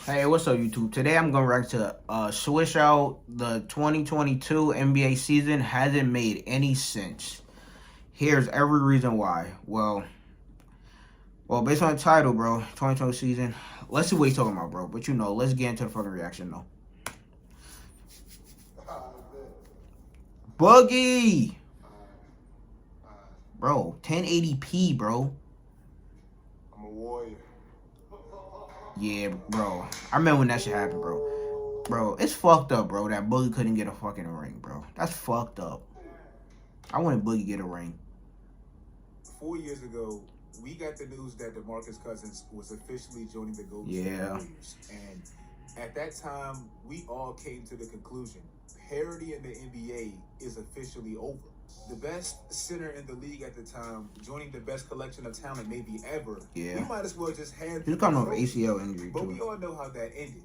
Hey, what's up, YouTube? Today I'm gonna react to Swishout. The 2022 NBA season hasn't made any sense. Here's every reason why. Well, based on the title, bro, 2020 season. Let's see what he's talking about, bro. But let's get into the fucking reaction, though. Boogie, bro, 1080p, bro. I'm a warrior. Yeah, bro. I remember when that shit happened, bro. Bro, it's fucked up, bro, that Boogie couldn't get a fucking ring, bro. That's fucked up. I wanted Boogie to get a ring. 4 years ago, we got the news that DeMarcus Cousins was officially joining the Golden State Warriors. And at that time, we all came to the conclusion, parity in the NBA is officially over. The best center in the league at the time, joining the best collection of talent maybe ever. Yeah. We might as well just hand He's coming off ACL injury, but too. we all know how that ended.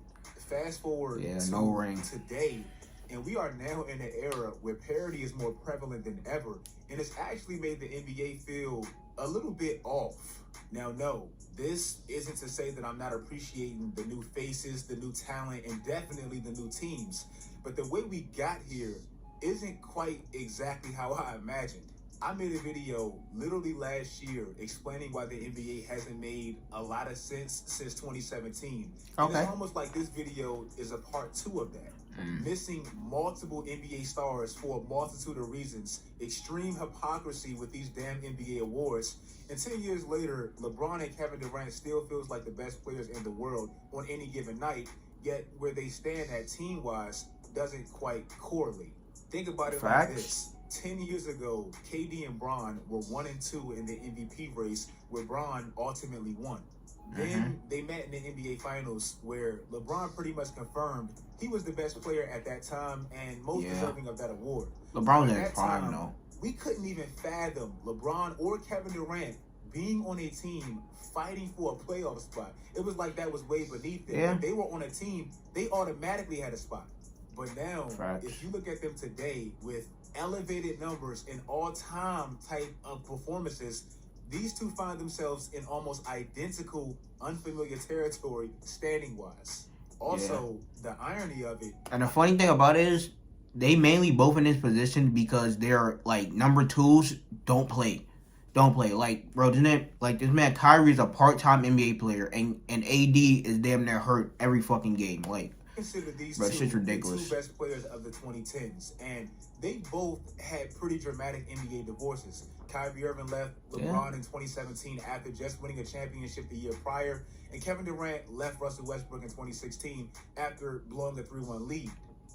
Fast forward to no ring today, and we are now in an era where parity is more prevalent than ever, and it's actually made the NBA feel a little bit off. Now, no, this isn't to say that I'm not appreciating the new faces, the new talent, and definitely the new teams, but the way we got here isn't quite exactly how I imagined. I made a video literally last year explaining why the NBA hasn't made a lot of sense since 2017. And it's almost like this video is a part 2 of that. Missing multiple NBA stars for a multitude of reasons, extreme hypocrisy with these damn NBA awards, and 10 years later, LeBron and Kevin Durant still feels like the best players in the world on any given night, yet where they stand at team-wise doesn't quite correlate. Think about it like this. 10 years ago, KD and Bron were 1 and 2 in the MVP race, where Bron ultimately won. Then they met in the NBA Finals, where LeBron pretty much confirmed he was the best player at that time and most deserving of that award. LeBron was at his prime, though. We couldn't even fathom LeBron or Kevin Durant being on a team fighting for a playoff spot. It was like that was way beneath them. If they were on a team, they automatically had a spot. But now, if you look at them today with elevated numbers in all-time type of performances, these two find themselves in almost identical, unfamiliar territory standing-wise. Also, the irony of it... And the funny thing about it is, they mainly both in this position because they're, like, number twos don't play. Like, bro, this man Kyrie's a part-time NBA player, and AD is damn near hurt every fucking game. Like, consider these shit's ridiculous. The two best players of the 2010s, and they both had pretty dramatic NBA divorces. Kyrie Irving left LeBron in 2017 after just winning a championship the year prior, and Kevin Durant left Russell Westbrook in 2016 after blowing a 3-1 lead.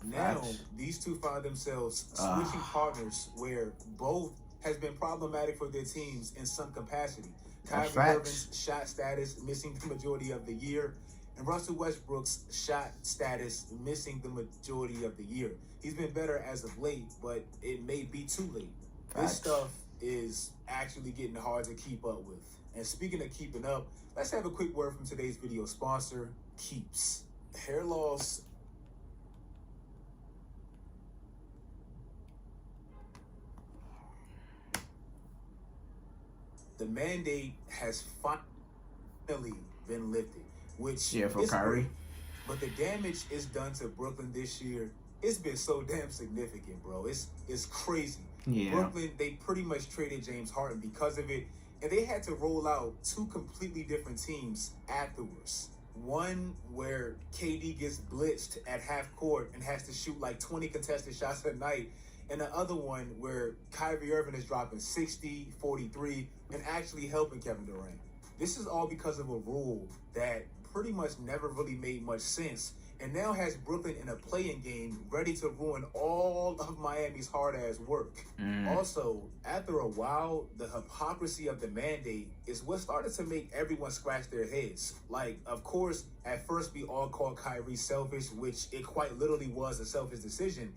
Now, these two find themselves switching partners where both has been problematic for their teams in some capacity. Kyrie Irving's shot status missing the majority of the year, and Russell Westbrook's shot status missing the majority of the year. He's been better as of late, but it may be too late. This stuff is actually getting hard to keep up with. And speaking of keeping up, let's have a quick word from today's video sponsor, Keeps. Hair loss. The mandate has finally been lifted, which for Kyrie. Great. But the damage is done to Brooklyn this year. It's been so damn significant, bro. It's crazy. Brooklyn, they pretty much traded James Harden because of it, and they had to roll out 2 completely different teams afterwards. One where KD gets blitzed at half court and has to shoot like 20 contested shots a night, and the other one where Kyrie Irving is dropping 60, 43, and actually helping Kevin Durant. This is all because of a rule that pretty much never really made much sense, and now has Brooklyn in a play-in game ready to ruin all of Miami's hard-ass work. Also, after a while, the hypocrisy of the mandate is what started to make everyone scratch their heads. Like, of course, at first we all called Kyrie selfish, which it quite literally was a selfish decision.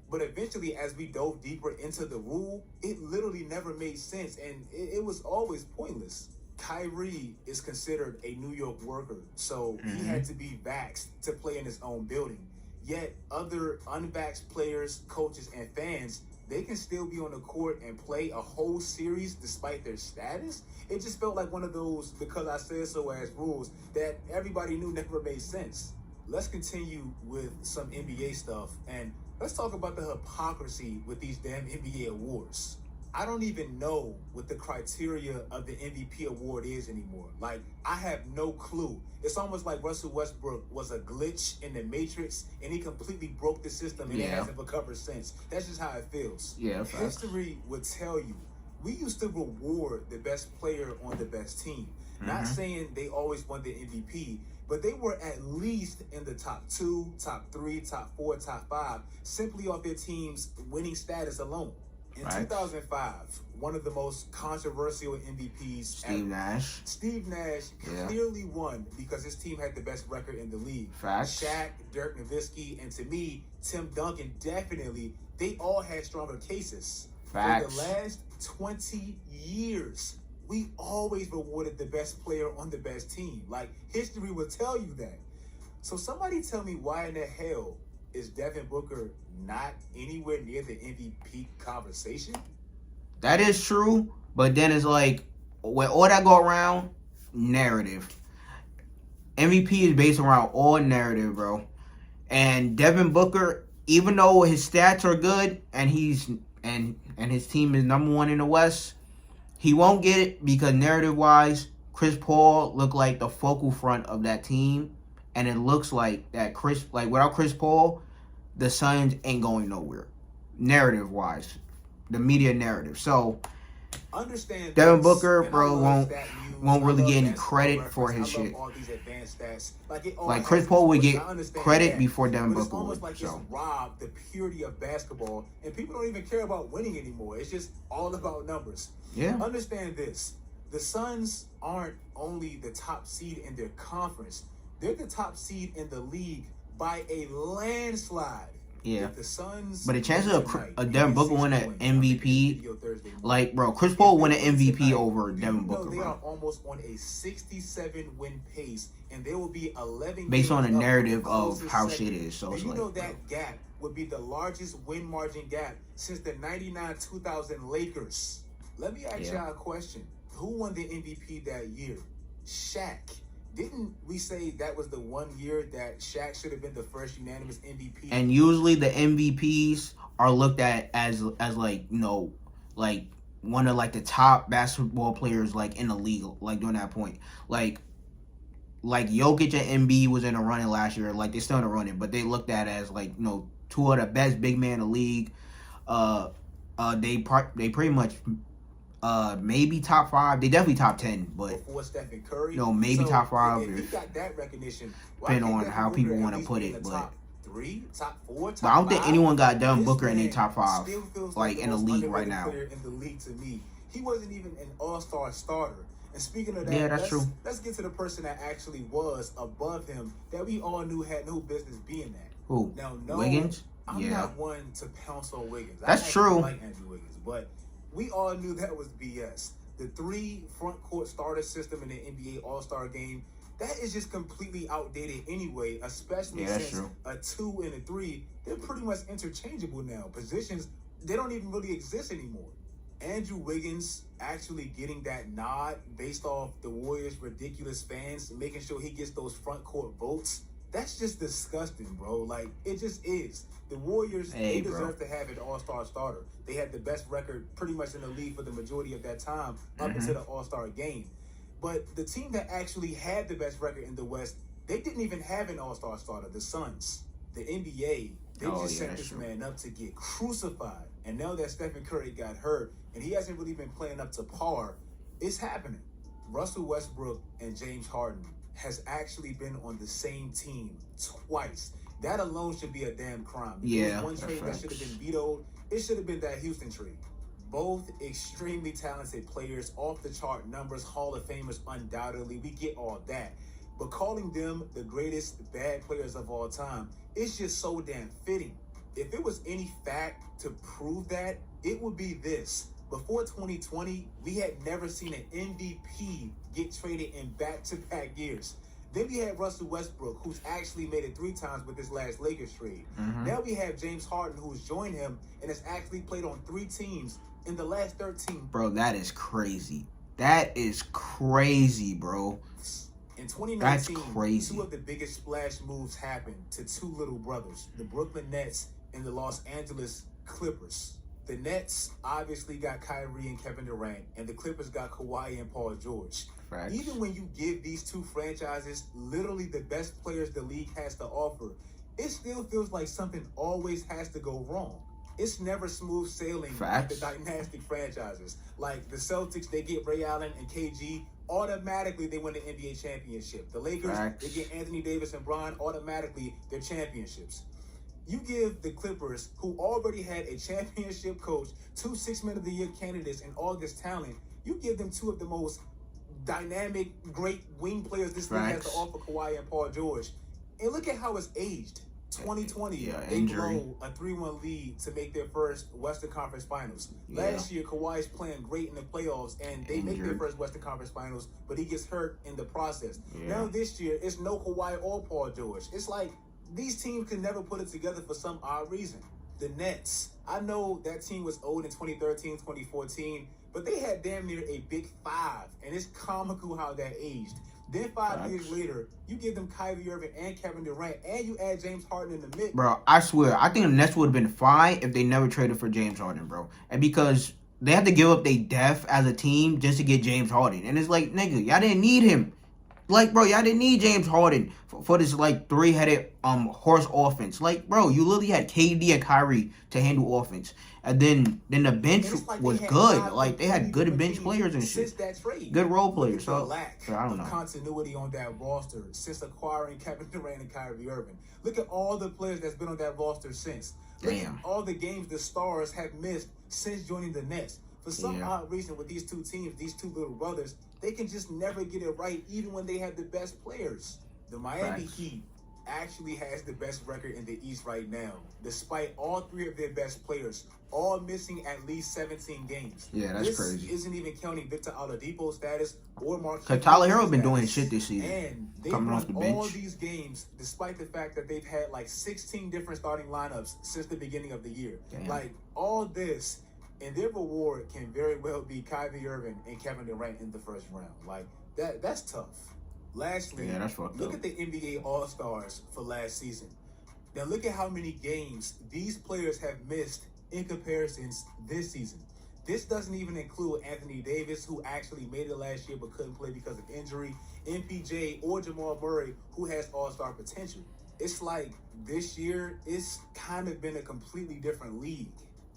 But eventually, as we dove deeper into the rule, it literally never made sense, and it was always pointless. Kyrie is considered a New York worker, so he had to be vaxxed to play in his own building. Yet other unvaxxed players, coaches, and fans, they can still be on the court and play a whole series despite their status. It just felt like one of those because I said so as rules that everybody knew never made sense. let's continue with some NBA stuff, and let's talk about the hypocrisy with these damn NBA awards. I don't even know what the criteria of the MVP award is anymore. Like, I have no clue. It's almost like Russell Westbrook was a glitch in the Matrix, and he completely broke the system, and it hasn't recovered since. That's just how it feels. Yeah, history would tell you, we used to reward the best player on the best team. Not saying they always won the MVP, but they were at least in the top 2, top 3, top 4, top 5, simply off their team's winning status alone. In 2005, one of the most controversial MVPs, Steve Nash clearly won because his team had the best record in the league. Shaq, Dirk Nowitzki, and to me, Tim Duncan definitely, they all had stronger cases. For the last 20 years, we always rewarded the best player on the best team. Like, history will tell you that. So somebody tell me why in the hell is Devin Booker not anywhere near the MVP conversation? That is true, but then it's like, when all that go around, narrative. MVP is based around all narrative, bro. And Devin Booker, even though his stats are good and he's and his team is number 1 in the West, he won't get it because narrative-wise, Chris Paul looked like the focal front of that team, and it looks like that without Chris Paul, the Suns ain't going nowhere, narrative-wise, the media narrative. So, understand Devin Booker, bro, won't really get any credit for his shit. Like Chris Paul would get credit before Devin Booker would. It's almost like it's robbed the purity of basketball, and people don't even care about winning anymore. It's just all about numbers. Yeah. Understand this: the Suns aren't only the top seed in their conference; they're the top seed in the league by a landslide. Yeah, the Suns, but the chances of Devin Booker winning an MVP, like, bro, Chris Paul win an MVP over Devin Booker, they bro. are almost on a 67-win pace, and there will be 11 based on the games narrative up of how shit is. So and it's you like, know that gap would be the largest win margin gap since the 99-2000 Lakers. Let me ask y'all a question. Who won the MVP that year? Shaq. Didn't we say that was the one year that Shaq should have been the first unanimous MVP? And usually the MVPs are looked at as like, you know, like one of like the top basketball players like in the league, like during that point. Like Jokic and Embiid was in a running last year. Like, they're still in a running, but they looked at as like, you know, 2 of the best big men in the league. They pretty much maybe top 5. They definitely top 10, but before Stephen Curry, maybe top 5. If he got that recognition, depending on how people want to put it, but top 3, top 4, top but I don't 5, think anyone got Devin Booker in their top 5, like in the league right now. In the league, to me, he wasn't even an all-star starter. And speaking of that, that's true. Let's get to the person that actually was above him that we all knew had no business being that. Who? Now, no, Wiggins? I'm not one to pounce on Wiggins. That's true. I like Andrew Wiggins, but we all knew that was BS. The 3 front court starter system in the NBA All-Star game, that is just completely outdated anyway, especially since a 2 and a 3, they're pretty much interchangeable now. Positions, they don't even really exist anymore. Andrew Wiggins actually getting that nod based off the Warriors' ridiculous fans, making sure he gets those front court votes, that's just disgusting, bro. Like, it just is. The Warriors, they deserve to have an all-star starter. They had the best record pretty much in the league for the majority of that time up into the all-star game. But the team that actually had the best record in the West, they didn't even have an all-star starter, the Suns. The NBA, they just set this man up to get crucified. And now that Stephen Curry got hurt, and he hasn't really been playing up to par, it's happening. Russell Westbrook and James Harden has actually been on the same team twice. That alone should be a damn crime. One trade that should have been vetoed, it should have been that Houston trade. Both extremely talented players, off the chart numbers, Hall of Famers undoubtedly. We get all that. But calling them the greatest bad players of all time, it's just so damn fitting. If it was any fact to prove that, it would be this. Before 2020, we had never seen an MVP get traded in back-to-back years. Then we had Russell Westbrook, who's actually made it 3 times with this last Lakers trade. Now we have James Harden, who's joined him and has actually played on 3 teams in the last 13. Bro, that is crazy. That is crazy, bro. In 2019, that's crazy. 2 of the biggest splash moves happened to 2 little brothers, the Brooklyn Nets and the Los Angeles Clippers. The Nets obviously got Kyrie and Kevin Durant, and the Clippers got Kawhi and Paul George. Facts. Even when you give these 2 franchises literally the best players the league has to offer, it still feels like something always has to go wrong. It's never smooth sailing like the dynastic franchises. Like the Celtics, they get Ray Allen and KG, automatically they win the NBA championship. The Lakers, they get Anthony Davis and Bron, automatically they're championships. You give the Clippers, who already had a championship coach, 2 6-Man of the Year candidates, and all this talent, you give them 2 of the most dynamic, great wing players this league has to offer, Kawhi and Paul George. And look at how it's aged. 2020, they blow a 3-1 lead to make their first Western Conference Finals. Last year, Kawhi's playing great in the playoffs, and they make their first Western Conference Finals, but he gets hurt in the process. Now this year, it's no Kawhi or Paul George. It's like these teams can never put it together for some odd reason. The Nets, I know that team was old in 2013, 2014, but they had damn near a big 5, and it's comical how that aged. Then 5 years later, you give them Kyrie Irving and Kevin Durant, and you add James Harden in the mix. Bro, I swear, I think the Nets would have been fine if they never traded for James Harden, bro. And because they had to give up their depth as a team just to get James Harden. And it's like, nigga, y'all didn't need him. Like, bro, y'all didn't need James Harden for this, like, 3-headed horse offense. Like, bro, you literally had KD and Kyrie to handle offense. And then the bench was good. Like, they had good bench players and shit. Good role players. So, I don't know. Continuity on that roster since acquiring Kevin Durant and Kyrie Irving. Look at all the players that's been on that roster since. Look at all the games the Stars have missed since joining the Nets. For some odd reason, with these 2 teams, these 2 little brothers, they can just never get it right, even when they have the best players. The Miami Heat actually has the best record in the East right now, despite all 3 of their best players all missing at least 17 games. Yeah, that's crazy. This isn't even counting Victor Oladipo's status or Mark. Because Tyler Herro been doing shit this season. And they've won all these games despite the fact that they've had like 16 different starting lineups since the beginning of the year. Like, all this, and their reward can very well be Kyrie Irving and Kevin Durant in the first round. Like, that's tough. Lastly, look at the NBA All-Stars for last season. Now look at how many games these players have missed in comparisons this season. This doesn't even include Anthony Davis, who actually made it last year but couldn't play because of injury, MPJ, or Jamal Murray, who has all-star potential. It's like this year, it's kind of been a completely different league.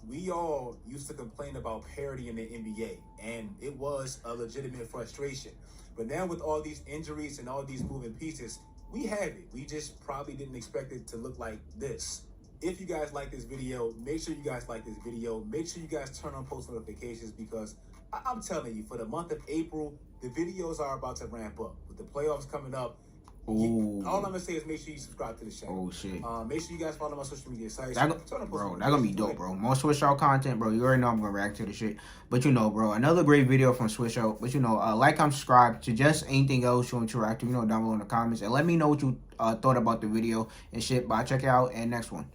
We all used to complain about parity in the NBA, and it was a legitimate frustration. But now with all these injuries and all these moving pieces, we have it. We just probably didn't expect it to look like this. If you guys like this video, make sure you guys like this video. Make sure you guys turn on post notifications, because I'm telling you, for the month of April, the videos are about to ramp up. With the playoffs coming up, all I'm going to say is make sure you subscribe to the channel. Oh, shit. Make sure you guys follow my social media sites. Bro, that's going to be dope, bro. More Swishout content, bro. You already know I'm going to react to the shit. But, you know, bro, another great video from Swishout. But, you know, like, comment, subscribe. Suggest anything else you want to interact with, you know, down below in the comments. And let me know what you thought about the video and shit. But I'll check it out in the next one.